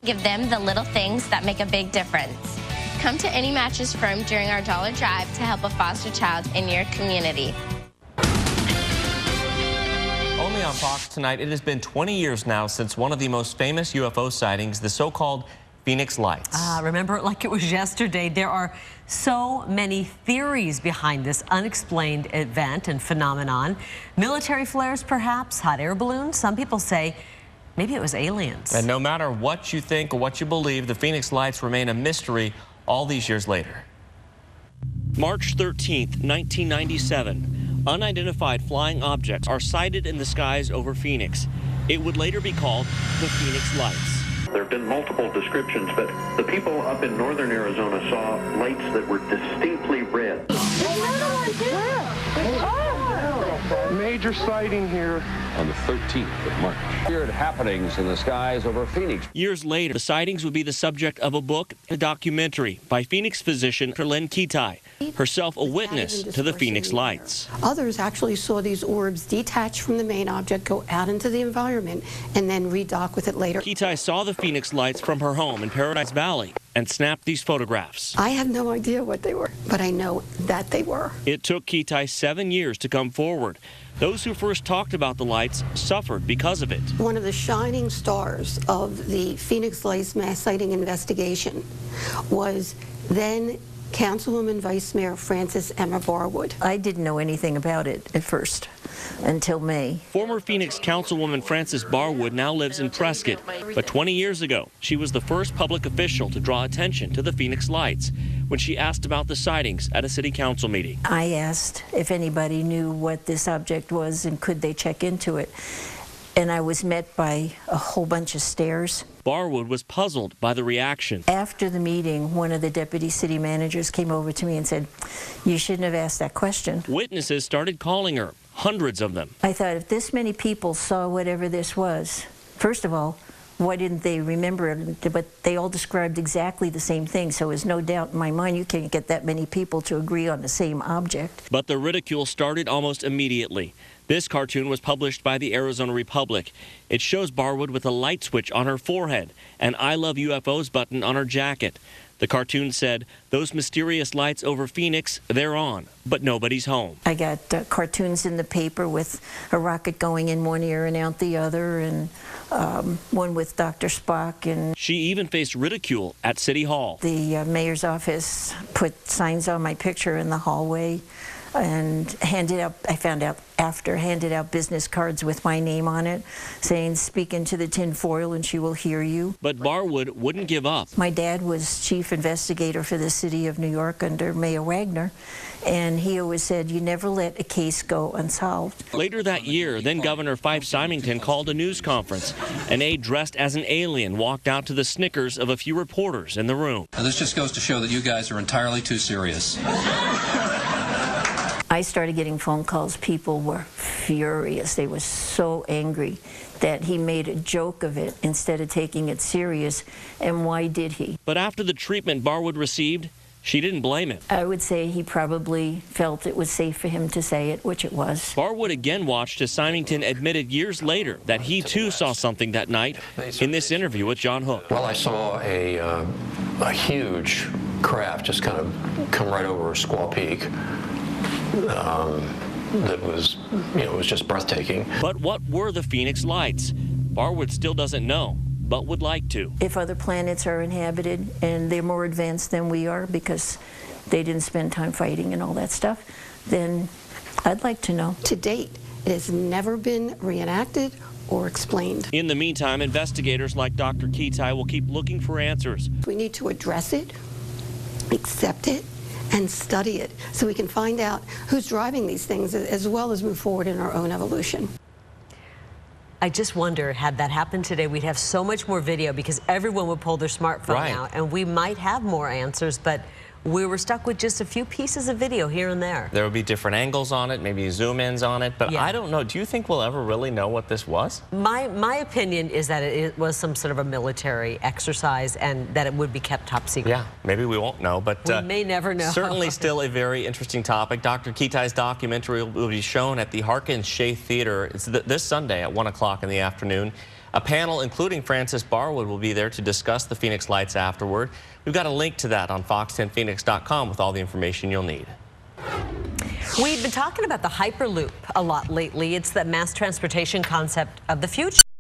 Give them the little things that make a big difference. Come to any Mattress Firm during our dollar drive to help a foster child in your community. Only on Fox tonight, it has been 20 years now since one of the most famous UFO sightings, the so-called Phoenix Lights. Remember it like it was yesterday. There are so many theories behind this unexplained event and phenomenon. Military flares, perhaps, hot air balloons. Some people say maybe it was aliens. And no matter what you think or what you believe, the Phoenix Lights remain a mystery all these years later. March 13th, 1997. Unidentified flying objects are sighted in the skies over Phoenix. It would later be called the Phoenix Lights. There have been multiple descriptions, but the people up in northern Arizona saw lights that were distinctly red. Major sighting here on the 13th of March. Weird happenings in the skies over Phoenix. Years later, the sightings would be the subject of a book and a documentary by Phoenix physician Len Kitai, herself a witness to the Phoenix Lights. Others actually saw these orbs detach from the main object, go out into the environment, and then redock with it later. Kitai saw the Phoenix Lights from her home in Paradise Valley and snapped these photographs. I have no idea what they were, but I know that they were. It took Kitai 7 years to come forward. Those who first talked about the lights suffered because of it. One of the shining stars of the Phoenix Lights mass sighting investigation was then Councilwoman Vice Mayor Frances Emma Barwood. I didn't know anything about it at first until May. Former Phoenix Councilwoman Frances Barwood now lives in Prescott, but 20 years ago, she was the first public official to draw attention to the Phoenix Lights when she asked about the sightings at a city council meeting. I asked if anybody knew what this object was and could they check into it. And I was met by a whole bunch of stares. Barwood was puzzled by the reaction. After the meeting, one of the deputy city managers came over to me and said, "You shouldn't have asked that question." Witnesses started calling her, hundreds of them. I thought, if this many people saw whatever this was, first of all, why didn't they remember it? But they all described exactly the same thing, so there's no doubt in my mind you can't get that many people to agree on the same object. But the ridicule started almost immediately. This cartoon was published by the Arizona Republic. It shows Barwood with a light switch on her forehead, an I Love UFOs button on her jacket. The cartoon said, "Those mysterious lights over Phoenix, they're on, but nobody's home." I got cartoons in the paper with a rocket going in one ear and out the other, and one with Dr. Spock. And she even faced ridicule at City Hall. The mayor's office put signs on my picture in the hallway and handed out, I found out after, handed out business cards with my name on it saying, "Speak into the tinfoil and she will hear you." But Barwood wouldn't give up. My dad was chief investigator for the city of New York under Mayor Wagner, and he always said, "You never let a case go unsolved." Later that year, then Governor Fife Symington called a news conference. An aide dressed as an alien walked out to the snickers of a few reporters in the room. Now, this just goes to show that you guys are entirely too serious. I started getting phone calls. People were furious. They were so angry that he made a joke of it instead of taking it serious. And why did he? But after the treatment Barwood received, she didn't blame him. I would say he probably felt it was safe for him to say it, which it was. Barwood again watched as Symington admitted years later that he too saw something that night in this interview with John Hook. Well, I saw a huge craft just kind of come right over Squaw Peak. That was, it was just breathtaking. But what were the Phoenix Lights? Barwood still doesn't know, but would like to. If other planets are inhabited and they're more advanced than we are because they didn't spend time fighting and all that stuff, then I'd like to know. To date, it has never been reenacted or explained. In the meantime, investigators like Dr. Kitai will keep looking for answers. We need to address it, accept it, and study it so we can find out who's driving these things as well as move forward in our own evolution. I just wonder, had that happened today, we'd have so much more video because everyone would pull their smartphone out and we might have more answers, but we were stuck with just a few pieces of video here and there. There would be different angles on it, maybe zoom-ins on it, but Yeah. I don't know. Do you think we'll ever really know what this was? My opinion is that it was some sort of a military exercise and that it would be kept top secret. Yeah, maybe we won't know, but we may never know. Certainly still a very interesting topic. Dr. Kitai's documentary will be shown at the Harkins Shea Theater. It's this Sunday at 1 o'clock in the afternoon. A panel including Frances Barwood will be there to discuss the Phoenix Lights afterward. We've got a link to that on fox10phoenix.com with all the information you'll need. We've been talking about the Hyperloop a lot lately. It's the mass transportation concept of the future.